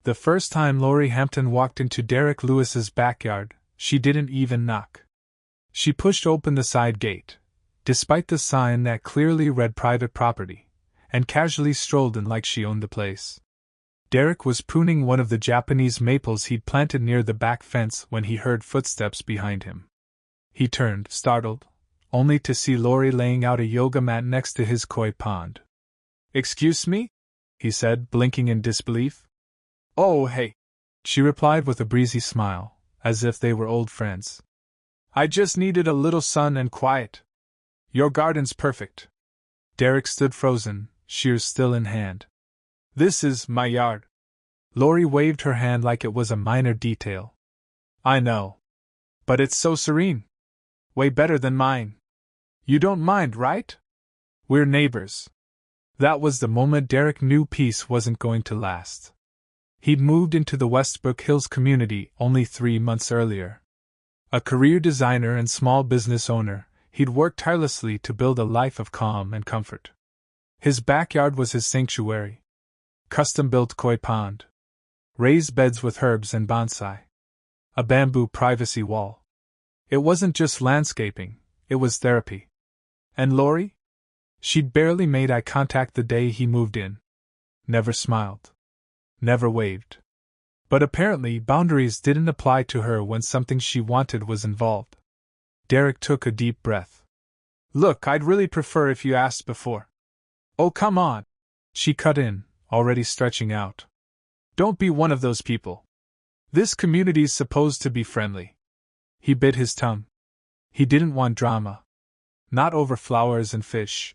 The first time Lori Hampton walked into Derrick Lewis's backyard, she didn't even knock. She pushed open the side gate, despite the sign that clearly read private property, and casually strolled in like she owned the place. Derrick was pruning one of the Japanese maples he'd planted near the back fence when he heard footsteps behind him. He turned, startled, only to see Lori laying out a yoga mat next to his koi pond. "Excuse me?" he said, blinking in disbelief. "Oh, hey," she replied with a breezy smile, as if they were old friends. "I just needed a little sun and quiet. Your garden's perfect." Derrick stood frozen, shears still in hand. "This is my yard." Lori waved her hand like it was a minor detail. "I know. But it's so serene. Way better than mine. You don't mind, right? We're neighbors." That was the moment Derrick knew peace wasn't going to last. He'd moved into the Westbrook Hills community only 3 months earlier. A career designer and small business owner, he'd worked tirelessly to build a life of calm and comfort. His backyard was his sanctuary. Custom-built koi pond. Raised beds with herbs and bonsai. A bamboo privacy wall. It wasn't just landscaping, it was therapy. And Lori? She'd barely made eye contact the day he moved in. Never smiled. Never waved. But apparently boundaries didn't apply to her when something she wanted was involved. Derrick took a deep breath. "Look, I'd really prefer if you asked before." "Oh, come on," she cut in, already stretching out. "Don't be one of those people. This community's supposed to be friendly." He bit his tongue. He didn't want drama. Not over flowers and fish.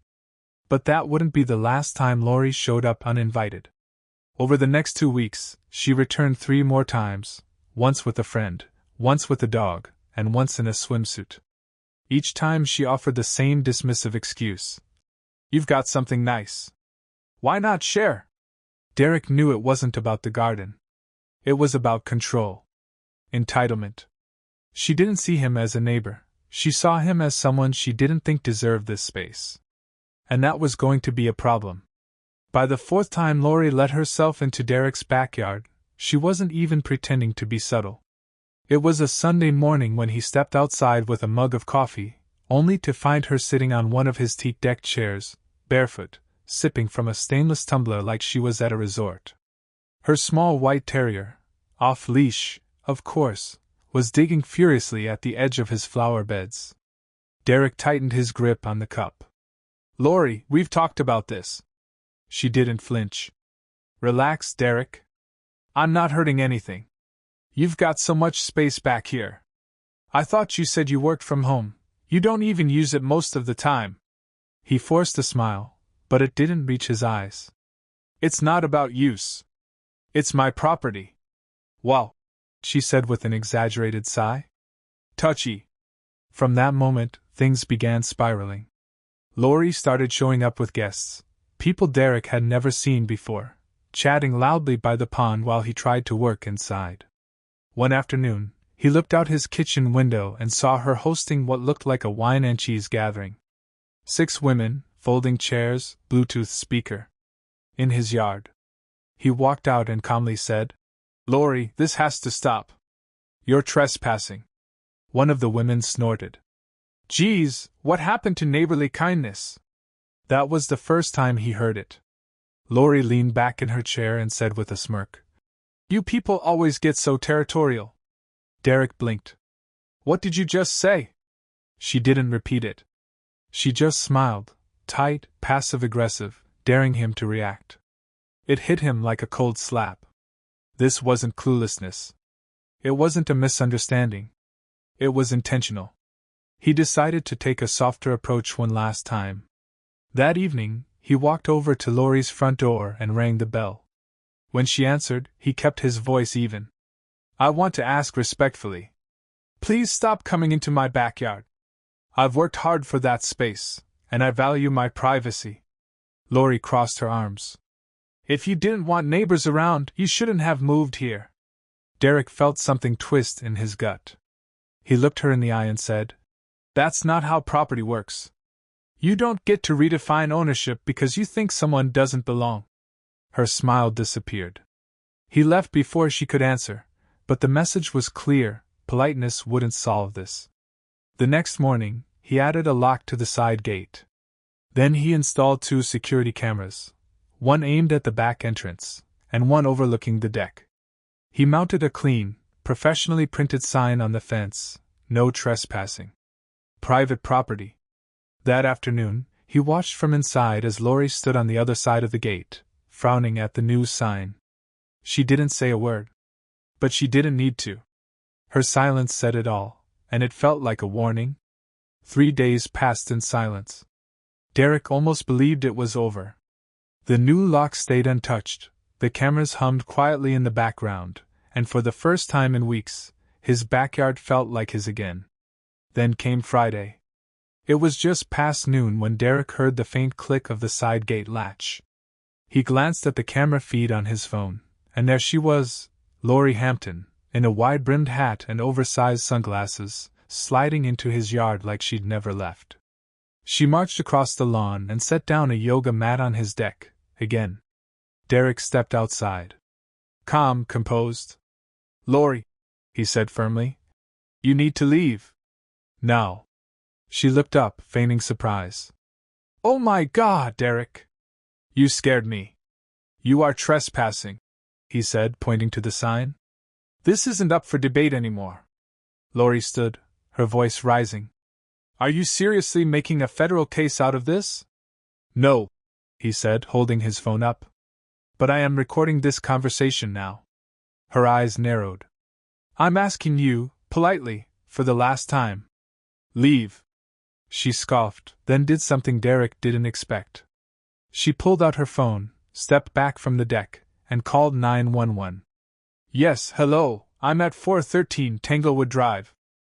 But that wouldn't be the last time Lori showed up uninvited. Over the next 2 weeks, she returned 3 more times, once with a friend, once with a dog, and once in a swimsuit. Each time she offered the same dismissive excuse. "You've got something nice. Why not share?" Derrick knew it wasn't about the garden. It was about control. Entitlement. She didn't see him as a neighbor, she saw him as someone she didn't think deserved this space. And that was going to be a problem. By the 4th time Lori let herself into Derrick's backyard, she wasn't even pretending to be subtle. It was a Sunday morning when he stepped outside with a mug of coffee, only to find her sitting on one of his teak-decked chairs, barefoot, sipping from a stainless tumbler like she was at a resort. Her small white terrier, off-leash, of course, was digging furiously at the edge of his flower beds. Derrick tightened his grip on the cup. "Lori, we've talked about this." She didn't flinch. "Relax, Derrick. I'm not hurting anything. You've got so much space back here. I thought you said you worked from home. You don't even use it most of the time." He forced a smile, but it didn't reach his eyes. "It's not about use. It's my property." "Wow," she said with an exaggerated sigh. "Touchy." From that moment, things began spiraling. Lori started showing up with guests, people Derrick had never seen before, chatting loudly by the pond while he tried to work inside. One afternoon, he looked out his kitchen window and saw her hosting what looked like a wine and cheese gathering. 6 women, folding chairs, Bluetooth speaker. In his yard. He walked out and calmly said, "Lori, this has to stop. You're trespassing." One of the women snorted. "Geez, what happened to neighborly kindness?" That was the first time he heard it. Lori leaned back in her chair and said with a smirk, "You people always get so territorial." Derrick blinked. "What did you just say?" She didn't repeat it. She just smiled, tight, passive-aggressive, daring him to react. It hit him like a cold slap. This wasn't cluelessness. It wasn't a misunderstanding. It was intentional. He decided to take a softer approach one last time. That evening, he walked over to Lori's front door and rang the bell. When she answered, he kept his voice even. "I want to ask respectfully. Please stop coming into my backyard. I've worked hard for that space, and I value my privacy." Lori crossed her arms. "If you didn't want neighbors around, you shouldn't have moved here." Derrick felt something twist in his gut. He looked her in the eye and said, "That's not how property works. You don't get to redefine ownership because you think someone doesn't belong." Her smile disappeared. He left before she could answer, but the message was clear: politeness wouldn't solve this. The next morning, he added a lock to the side gate. Then he installed 2 security cameras, one aimed at the back entrance, and one overlooking the deck. He mounted a clean, professionally printed sign on the fence: "No trespassing. Private property." That afternoon, he watched from inside as Lori stood on the other side of the gate, frowning at the new sign. She didn't say a word. But she didn't need to. Her silence said it all, and it felt like a warning. 3 days passed in silence. Derrick almost believed it was over. The new lock stayed untouched, the cameras hummed quietly in the background, and for the first time in weeks, his backyard felt like his again. Then came Friday. It was just past noon when Derrick heard the faint click of the side gate latch. He glanced at the camera feed on his phone, and there she was, Lori Hampton, in a wide-brimmed hat and oversized sunglasses, sliding into his yard like she'd never left. She marched across the lawn and set down a yoga mat on his deck, again. Derrick stepped outside. Calm, composed. "Lori," he said firmly, "you need to leave. Now." She looked up, feigning surprise. "Oh my God, Derrick! You scared me. You are trespassing," he said, pointing to the sign. "This isn't up for debate anymore." Lori stood, her voice rising. "Are you seriously making a federal case out of this?" "No," he said, holding his phone up. "But I am recording this conversation now." Her eyes narrowed. "I'm asking you, politely, for the last time. Leave." She scoffed, then did something Derrick didn't expect. She pulled out her phone, stepped back from the deck, and called 911. "Yes, hello, I'm at 413 Tanglewood Drive,"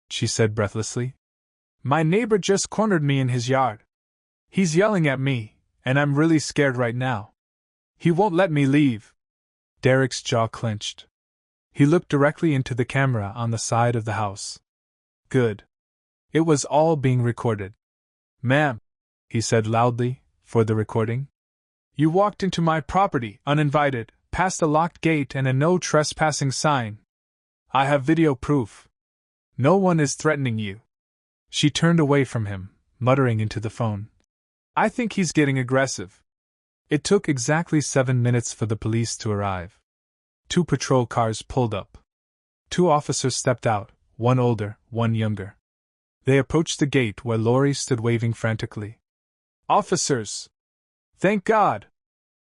she said breathlessly. "My neighbor just cornered me in his yard. He's yelling at me, and I'm really scared right now. He won't let me leave." Derrick's jaw clenched. He looked directly into the camera on the side of the house. Good. It was all being recorded. "Ma'am," he said loudly, for the recording, "you walked into my property, uninvited, past a locked gate and a no trespassing sign. I have video proof. No one is threatening you." She turned away from him, muttering into the phone, "I think he's getting aggressive." It took exactly 7 minutes for the police to arrive. 2 patrol cars pulled up. 2 officers stepped out, one older, one younger. They approached the gate where Lori stood waving frantically. "Officers! Thank God!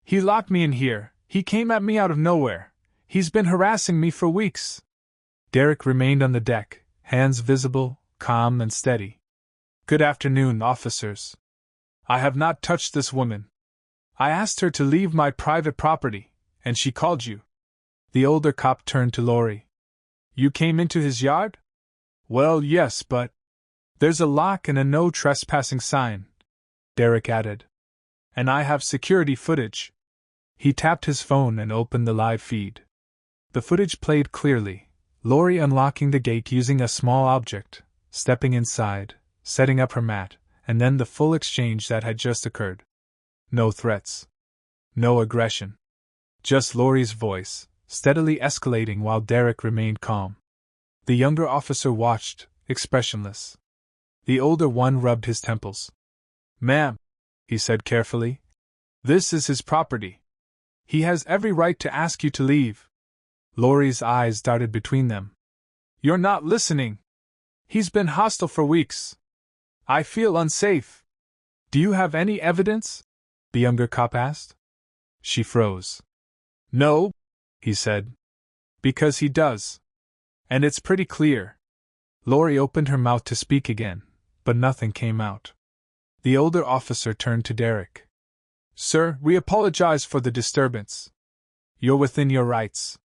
He locked me in here. He came at me out of nowhere. He's been harassing me for weeks." Derrick remained on the deck, hands visible, calm and steady. "Good afternoon, officers. I have not touched this woman. I asked her to leave my private property, and she called you." The older cop turned to Lori. "You came into his yard?" "Well, yes, but there's a lock and a no trespassing sign," Derrick added. "And I have security footage." He tapped his phone and opened the live feed. The footage played clearly, Lori unlocking the gate using a small object, stepping inside, setting up her mat, and then the full exchange that had just occurred. No threats. No aggression. Just Lori's voice, steadily escalating while Derrick remained calm. The younger officer watched, expressionless. The older one rubbed his temples. "Ma'am," he said carefully, "this is his property. He has every right to ask you to leave." Lori's eyes darted between them. "You're not listening. He's been hostile for weeks. I feel unsafe." "Do you have any evidence?" the younger cop asked. She froze. "No," he said. "Because he does. And it's pretty clear." Lori opened her mouth to speak again, but nothing came out. The older officer turned to Derrick. "Sir, we apologize for the disturbance. You're within your rights.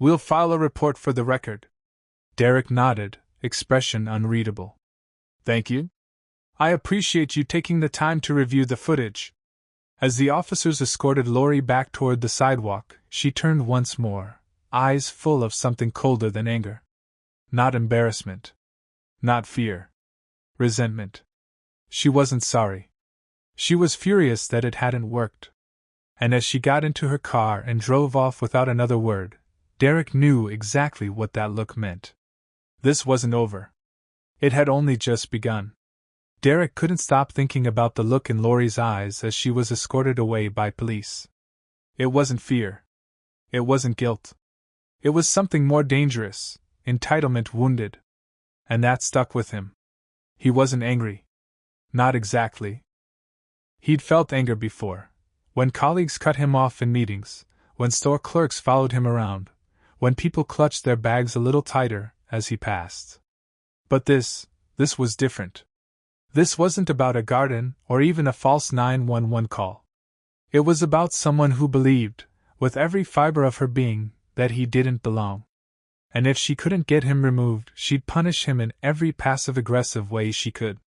We'll file a report for the record." Derrick nodded, expression unreadable. "Thank you. I appreciate you taking the time to review the footage." As the officers escorted Lori back toward the sidewalk, she turned once more, eyes full of something colder than anger. Not embarrassment. Not fear. Resentment. She wasn't sorry. She was furious that it hadn't worked. And as she got into her car and drove off without another word, Derrick knew exactly what that look meant. This wasn't over. It had only just begun. Derrick couldn't stop thinking about the look in Lori's eyes as she was escorted away by police. It wasn't fear. It wasn't guilt. It was something more dangerous, entitlement wounded. And that stuck with him. He wasn't angry. Not exactly. He'd felt anger before. When colleagues cut him off in meetings, when store clerks followed him around, when people clutched their bags a little tighter as he passed. But this was different. This wasn't about a garden or even a false 911 call. It was about someone who believed, with every fiber of her being, that he didn't belong. And if she couldn't get him removed, she'd punish him in every passive-aggressive way she could.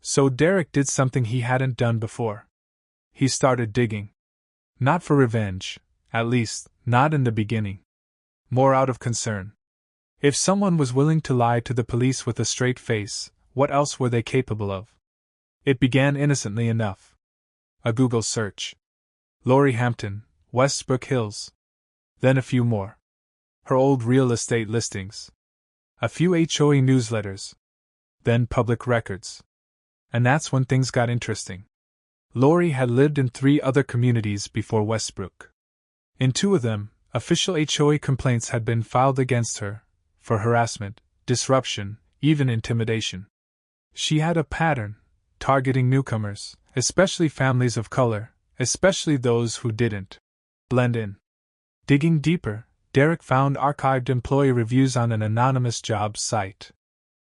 So Derrick did something he hadn't done before. He started digging. Not for revenge, at least, not in the beginning. More out of concern. If someone was willing to lie to the police with a straight face, what else were they capable of? It began innocently enough. A Google search. Lori Hampton, Westbrook Hills. Then a few more. Her old real estate listings. A few HOA newsletters. Then public records. And that's when things got interesting. Lori had lived in 3 other communities before Westbrook. In 2 of them, official HOA complaints had been filed against her, for harassment, disruption, even intimidation. She had a pattern, targeting newcomers, especially families of color, especially those who didn't blend in. Digging deeper, Derrick found archived employee reviews on an anonymous jobs site.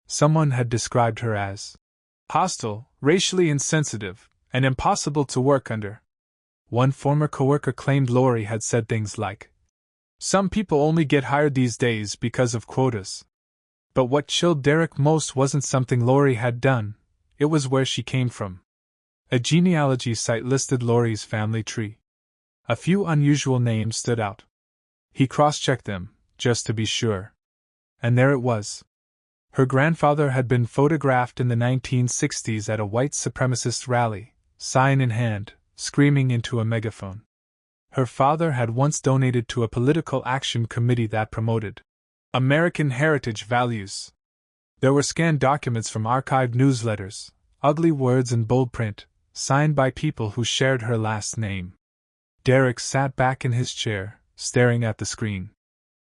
Someone had described her as hostile, racially insensitive, and impossible to work under. One former coworker claimed Lori had said things like, "Some people only get hired these days because of quotas." But what chilled Derrick most wasn't something Lori had done, it was where she came from. A genealogy site listed Lori's family tree. A few unusual names stood out. He cross-checked them, just to be sure. And there it was. Her grandfather had been photographed in the 1960s at a white supremacist rally, sign in hand, screaming into a megaphone. Her father had once donated to a political action committee that promoted American heritage values. There were scanned documents from archived newsletters, ugly words in bold print, signed by people who shared her last name. Derrick sat back in his chair, staring at the screen.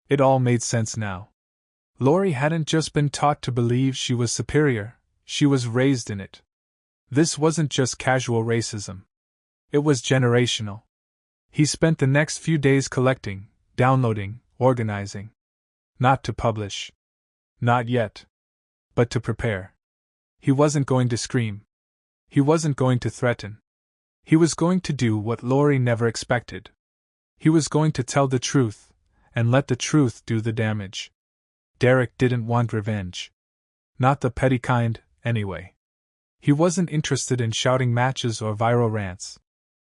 It all made sense now. Lori hadn't just been taught to believe she was superior, she was raised in it. This wasn't just casual racism. It was generational. He spent the next few days collecting, downloading, organizing. Not to publish. Not yet. But to prepare. He wasn't going to scream. He wasn't going to threaten. He was going to do what Lori never expected. He was going to tell the truth, and let the truth do the damage. Derrick didn't want revenge. Not the petty kind, anyway. He wasn't interested in shouting matches or viral rants.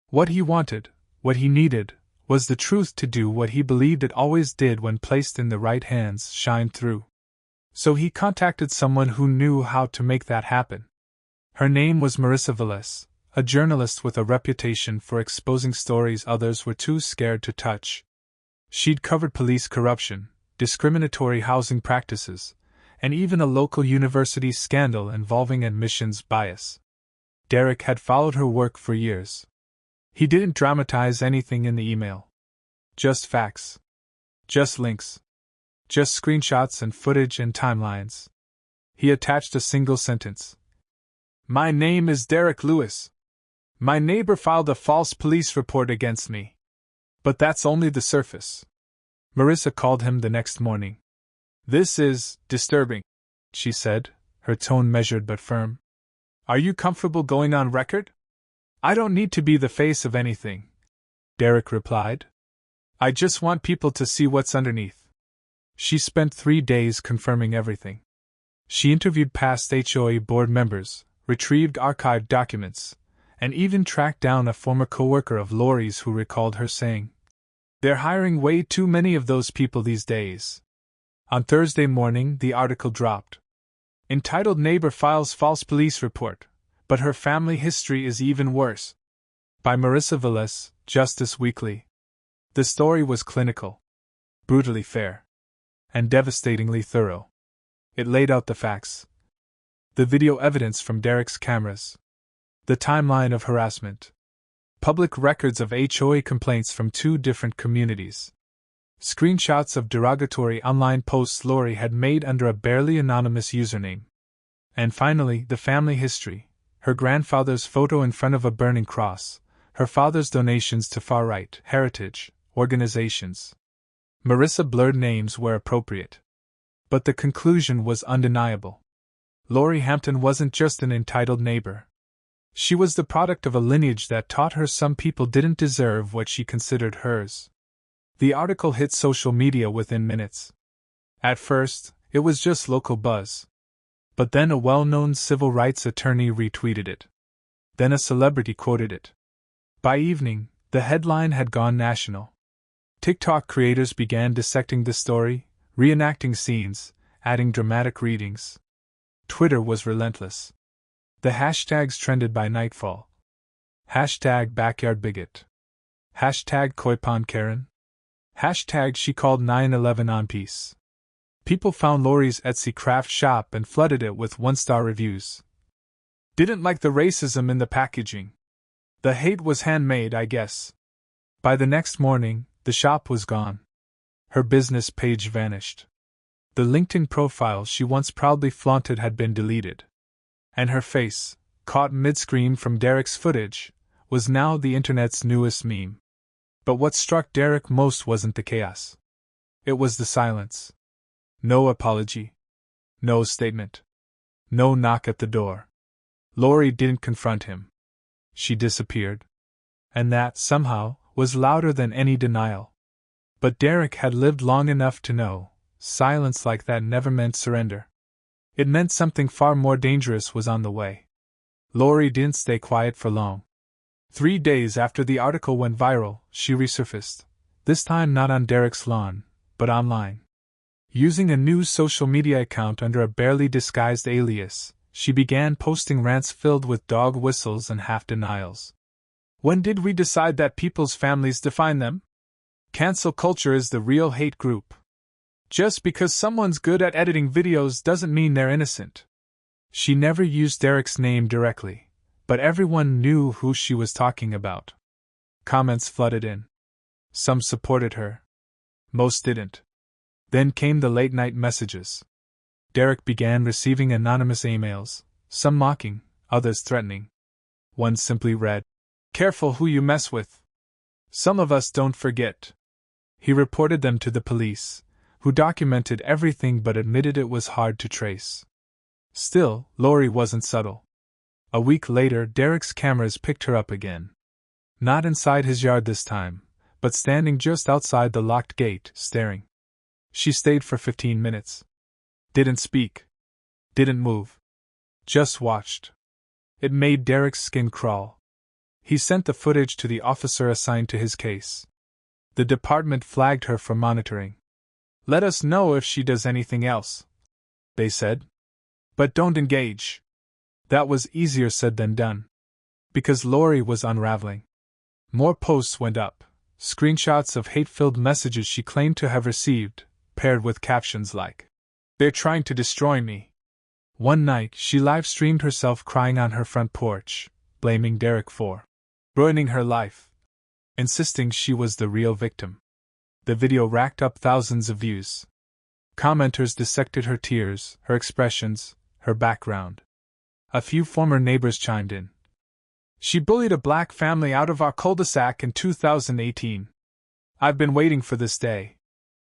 What he wanted, what he needed, was the truth to do what he believed it always did when placed in the right hands, shine through. So he contacted someone who knew how to make that happen. Her name was Marissa Velez, a journalist with a reputation for exposing stories others were too scared to touch. She'd covered police corruption, discriminatory housing practices, and even a local university scandal involving admissions bias. Derrick had followed her work for years. He didn't dramatize anything in the email. Just facts. Just links. Just screenshots and footage and timelines. He attached a single sentence. "My name is Derrick Lewis. My neighbor filed a false police report against me. But that's only the surface." Marissa called him the next morning. "This is disturbing," she said, her tone measured but firm. "Are you comfortable going on record?" "I don't need to be the face of anything," Derrick replied. "I just want people to see what's underneath." She spent 3 days confirming everything. She interviewed past HOA board members, retrieved archived documents, and even tracked down a former coworker of Lori's who recalled her saying, "They're hiring way too many of those people these days." On Thursday morning, the article dropped. Entitled "Neighbor Files False Police Report, but Her Family History is Even Worse," by Marissa Velez, Justice Weekly. The story was clinical, brutally fair, and devastatingly thorough. It laid out the facts, the video evidence from Derrick's cameras, the timeline of harassment, public records of HOA complaints from 2 different communities, screenshots of derogatory online posts Lori had made under a barely anonymous username, and finally, the family history, her grandfather's photo in front of a burning cross, her father's donations to far-right heritage organizations. Marissa blurred names where appropriate, but the conclusion was undeniable. Lori Hampton wasn't just an entitled neighbor. She was the product of a lineage that taught her some people didn't deserve what she considered hers. The article hit social media within minutes. At first, it was just local buzz. But then a well-known civil rights attorney retweeted it. Then a celebrity quoted it. By evening, the headline had gone national. TikTok creators began dissecting the story, reenacting scenes, adding dramatic readings. Twitter was relentless. The hashtags trended by nightfall. Hashtag backyardbigot. Hashtag HOA Karen. Hashtag she called 9/11 on peace. People found Lori's Etsy craft shop and flooded it with 1-star reviews. Didn't like the racism in the packaging. The hate was handmade, I guess. By the next morning, the shop was gone. Her business page vanished. The LinkedIn profile she once proudly flaunted had been deleted. And her face, caught mid-scream from Derrick's footage, was now the internet's newest meme. But what struck Derrick most wasn't the chaos. It was the silence. No apology. No statement. No knock at the door. Lori didn't confront him. She disappeared. And that, somehow, was louder than any denial. But Derrick had lived long enough to know, silence like that never meant surrender. It meant something far more dangerous was on the way. Lori didn't stay quiet for long. 3 days after the article went viral, she resurfaced, this time not on Derrick's lawn, but online. Using a new social media account under a barely disguised alias, she began posting rants filled with dog whistles and half-denials. When did we decide that people's families define them? Cancel culture is the real hate group. Just because someone's good at editing videos doesn't mean they're innocent. She never used Derrick's name directly, but everyone knew who she was talking about. Comments flooded in. Some supported her. Most didn't. Then came the late-night messages. Derrick began receiving anonymous emails, some mocking, others threatening. One simply read, "Careful who you mess with. Some of us don't forget." He reported them to the police, who documented everything but admitted it was hard to trace. Still, Lori wasn't subtle. A week later, Derrick's cameras picked her up again. Not inside his yard this time, but standing just outside the locked gate, staring. She stayed for 15 minutes. Didn't speak. Didn't move. Just watched. It made Derrick's skin crawl. He sent the footage to the officer assigned to his case. The department flagged her for monitoring. "Let us know if she does anything else," they said. "But don't engage." That was easier said than done. Because Lori was unraveling. More posts went up, screenshots of hate-filled messages she claimed to have received, paired with captions like, "They're trying to destroy me." One night, she live-streamed herself crying on her front porch, blaming Derrick for ruining her life, insisting she was the real victim. The video racked up thousands of views. Commenters dissected her tears, her expressions, her background. A few former neighbors chimed in. "She bullied a black family out of our cul-de-sac in 2018. I've been waiting for this day."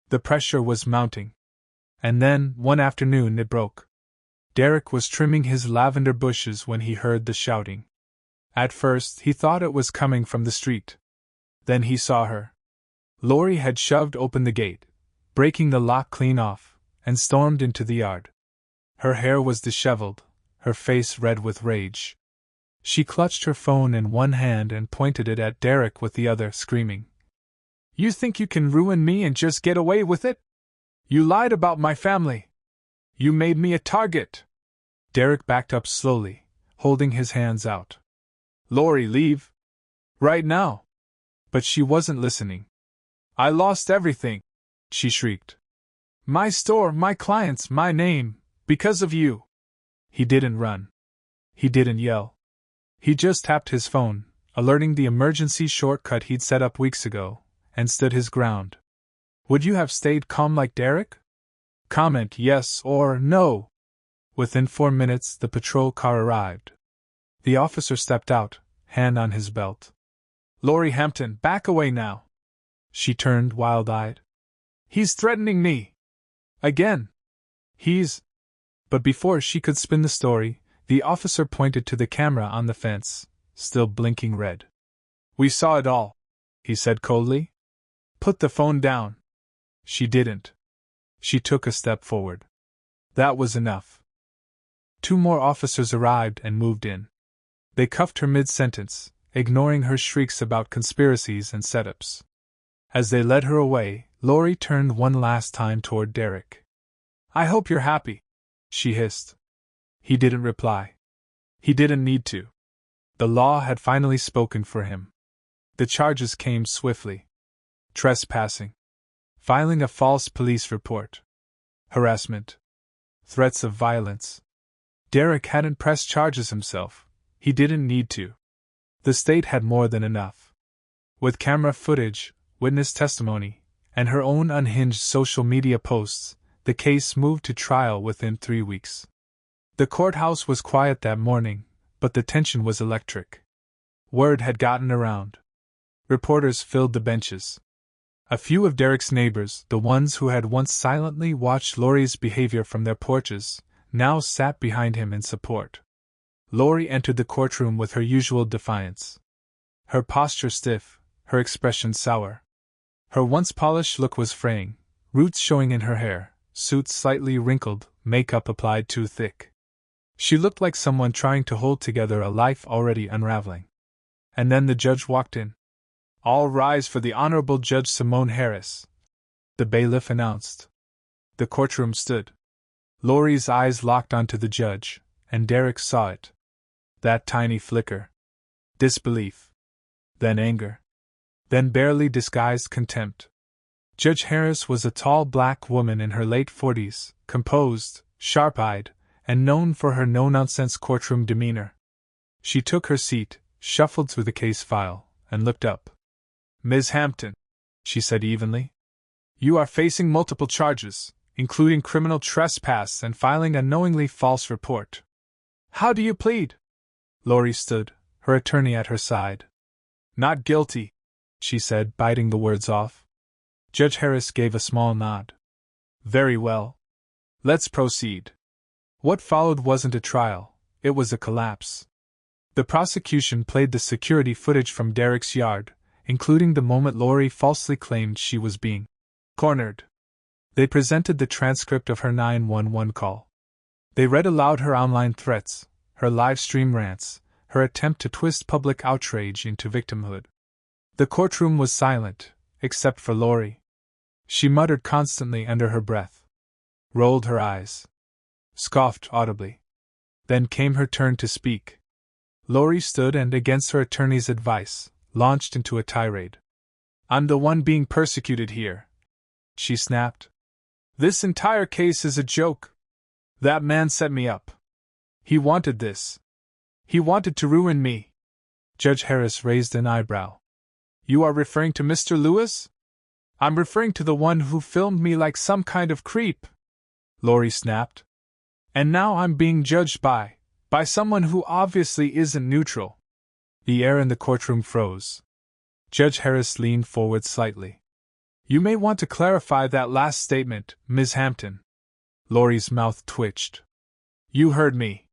The pressure was mounting. And then, one afternoon, it broke. Derrick was trimming his lavender bushes when he heard the shouting. At first, he thought it was coming from the street. Then he saw her. Lori had shoved open the gate, breaking the lock clean off, and stormed into the yard. Her hair was disheveled, her face red with rage. She clutched her phone in one hand and pointed it at Derrick with the other, screaming, "You think you can ruin me and just get away with it? You lied about my family. You made me a target." Derrick backed up slowly, holding his hands out. "Lori, leave. Right now." But she wasn't listening. "I lost everything," she shrieked. "My store, my clients, my name, because of you." He didn't run. He didn't yell. He just tapped his phone, alerting the emergency shortcut he'd set up weeks ago, and stood his ground. "Would you have stayed calm like Derrick? Comment yes or no." Within 4 minutes, the patrol car arrived. The officer stepped out, hand on his belt. "Lori Hampton, back away now." She turned wild-eyed. "He's threatening me. Again. He's—" But before she could spin the story, the officer pointed to the camera on the fence, still blinking red. "We saw it all," he said coldly. "Put the phone down." She didn't. She took a step forward. That was enough. 2 more officers arrived and moved in. They cuffed her mid-sentence, ignoring her shrieks about conspiracies and setups. As they led her away, Lori turned one last time toward Derrick. "I hope you're happy," she hissed. He didn't reply. He didn't need to. The law had finally spoken for him. The charges came swiftly. Trespassing. Filing a false police report. Harassment. Threats of violence. Derrick hadn't pressed charges himself. He didn't need to. The state had more than enough. With camera footage, witness testimony, and her own unhinged social media posts, the case moved to trial within 3 weeks. The courthouse was quiet that morning, but the tension was electric. Word had gotten around. Reporters filled the benches. A few of Derrick's neighbors, the ones who had once silently watched Lori's behavior from their porches, now sat behind him in support. Lori entered the courtroom with her usual defiance. Her posture stiff, her expression sour. Her once polished look was fraying, roots showing in her hair, suit slightly wrinkled, makeup applied too thick. She looked like someone trying to hold together a life already unraveling. And then the judge walked in. "All rise for the Honorable Judge Simone Harris," the bailiff announced. The courtroom stood. Lori's eyes locked onto the judge, and Derrick saw it. That tiny flicker. Disbelief. Then anger. Then barely disguised contempt. Judge Harris was a tall black woman in her late 40s, composed, sharp-eyed, and known for her no-nonsense courtroom demeanor. She took her seat, shuffled through the case file, and looked up. "Ms. Hampton," she said evenly, "you are facing multiple charges, including criminal trespass and filing a knowingly false report. How do you plead?" Lori stood, her attorney at her side. "Not guilty," she said, biting the words off. Judge Harris gave a small nod. "Very well. Let's proceed." What followed wasn't a trial, it was a collapse. The prosecution played the security footage from Derrick's yard, including the moment Lori falsely claimed she was being cornered. They presented the transcript of her 911 call. They read aloud her online threats, her live stream rants, her attempt to twist public outrage into victimhood. The courtroom was silent, except for Lori. She muttered constantly under her breath. Rolled her eyes. Scoffed audibly. Then came her turn to speak. Lori stood and, against her attorney's advice, launched into a tirade. "I'm the one being persecuted here," she snapped. "This entire case is a joke. That man set me up. He wanted this. He wanted to ruin me." Judge Harris raised an eyebrow. "You are referring to Mr. Lewis?" "I'm referring to the one who filmed me like some kind of creep," Lori snapped. "And now I'm being judged by someone who obviously isn't neutral." The air in the courtroom froze. Judge Harris leaned forward slightly. "You may want to clarify that last statement, Ms. Hampton." Lori's mouth twitched. "You heard me."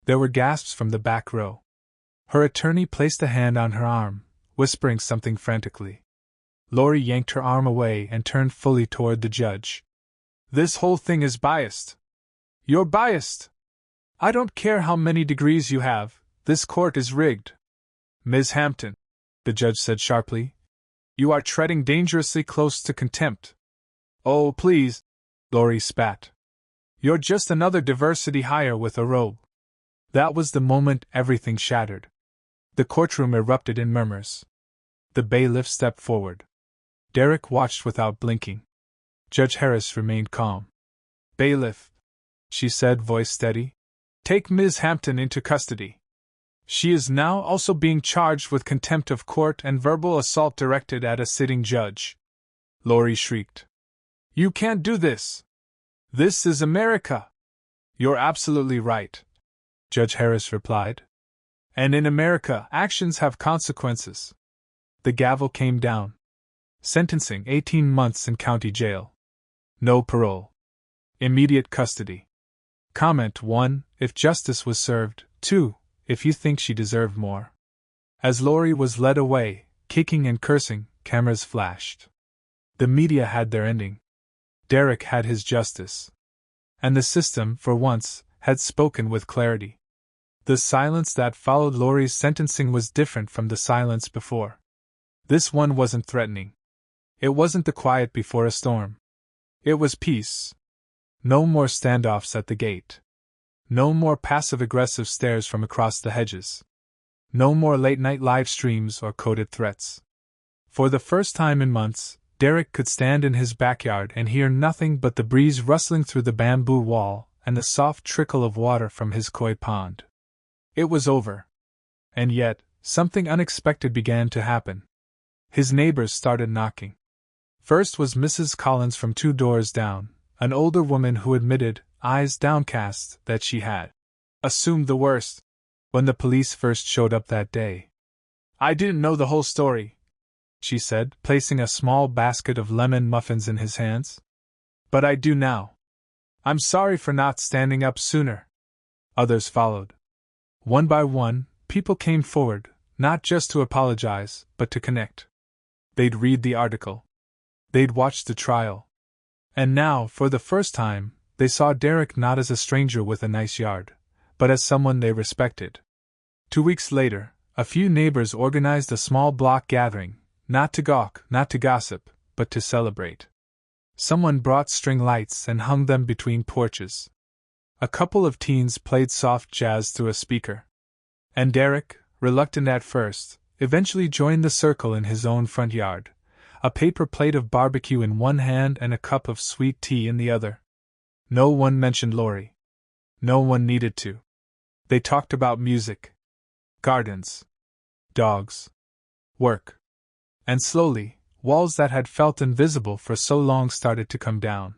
There were gasps from the back row. Her attorney placed a hand on her arm, whispering something frantically. Lori yanked her arm away and turned fully toward the judge. "This whole thing is biased. You're biased. I don't care how many degrees you have, this court is rigged." "Ms. Hampton," the judge said sharply, "you are treading dangerously close to contempt." "Oh, please," Lori spat. "You're just another diversity hire with a robe." That was the moment everything shattered. The courtroom erupted in murmurs. The bailiff stepped forward. Derrick watched without blinking. Judge Harris remained calm. "Bailiff," she said, voice steady, "take Ms. Hampton into custody. She is now also being charged with contempt of court and verbal assault directed at a sitting judge." Lori shrieked. "You can't do this! This is America!" "You're absolutely right," Judge Harris replied. "And in America, actions have consequences." The gavel came down. Sentencing: 18 months in county jail. No parole. Immediate custody. Comment 1. If justice was served. 2. If you think she deserved more. As Lori was led away, kicking and cursing, cameras flashed. The media had their ending. Derrick had his justice. And the system, for once, had spoken with clarity. The silence that followed Lori's sentencing was different from the silence before. This one wasn't threatening. It wasn't the quiet before a storm. It was peace. No more standoffs at the gate. No more passive-aggressive stares from across the hedges. No more late-night live streams or coded threats. For the first time in months, Derrick could stand in his backyard and hear nothing but the breeze rustling through the bamboo wall and the soft trickle of water from his koi pond. It was over. And yet, something unexpected began to happen. His neighbors started knocking. First was Mrs. Collins from 2 doors down, an older woman who admitted, eyes downcast, that she had assumed the worst when the police first showed up that day. "I didn't know the whole story," she said, placing a small basket of lemon muffins in his hands. "But I do now. I'm sorry for not standing up sooner." Others followed. One by one, people came forward, not just to apologize, but to connect. They'd read the article. They'd watch the trial. And now, for the first time, they saw Derrick not as a stranger with a nice yard, but as someone they respected. 2 weeks later, a few neighbors organized a small block gathering, not to gawk, not to gossip, but to celebrate. Someone brought string lights and hung them between porches. A couple of teens played soft jazz through a speaker. And Derrick, reluctant at first, eventually joined the circle in his own front yard, a paper plate of barbecue in one hand and a cup of sweet tea in the other. No one mentioned Lori. No one needed to. They talked about music, gardens, dogs, work. And slowly, walls that had felt invisible for so long started to come down.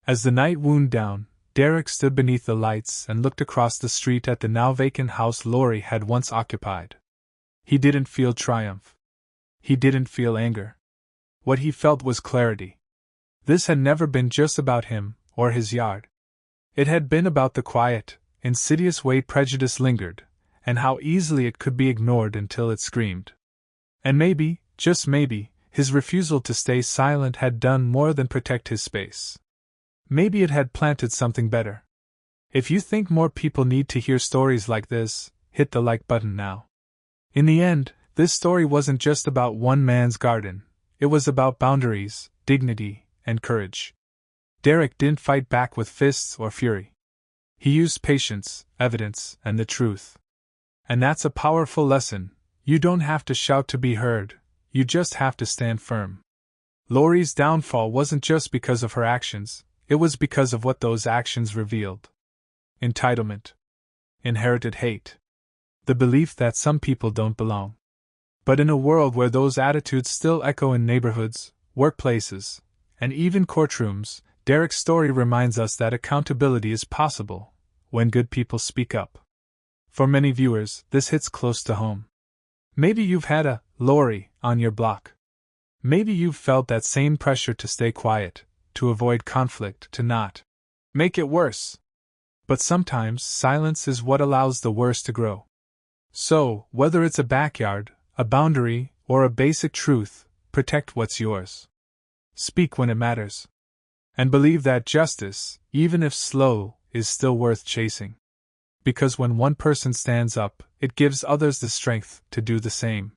As the night wound down, Derrick stood beneath the lights and looked across the street at the now vacant house Lori had once occupied. He didn't feel triumph. He didn't feel anger. What he felt was clarity. This had never been just about him, or his yard. It had been about the quiet, insidious way prejudice lingered, and how easily it could be ignored until it screamed. And maybe, just maybe, his refusal to stay silent had done more than protect his space. Maybe it had planted something better. If you think more people need to hear stories like this, hit the like button now. In the end, this story wasn't just about one man's garden. It was about boundaries, dignity, and courage. Derrick didn't fight back with fists or fury. He used patience, evidence, and the truth. And that's a powerful lesson. You don't have to shout to be heard, you just have to stand firm. Lori's downfall wasn't just because of her actions, it was because of what those actions revealed. Entitlement. Inherited hate. The belief that some people don't belong. But in a world where those attitudes still echo in neighborhoods, workplaces, and even courtrooms, Derrick's story reminds us that accountability is possible when good people speak up. For many viewers, this hits close to home. Maybe you've had a Lori on your block. Maybe you've felt that same pressure to stay quiet, to avoid conflict, to not make it worse. But sometimes silence is what allows the worst to grow. So, whether it's a backyard, a boundary, or a basic truth, protect what's yours. Speak when it matters. And believe that justice, even if slow, is still worth chasing. Because when one person stands up, it gives others the strength to do the same.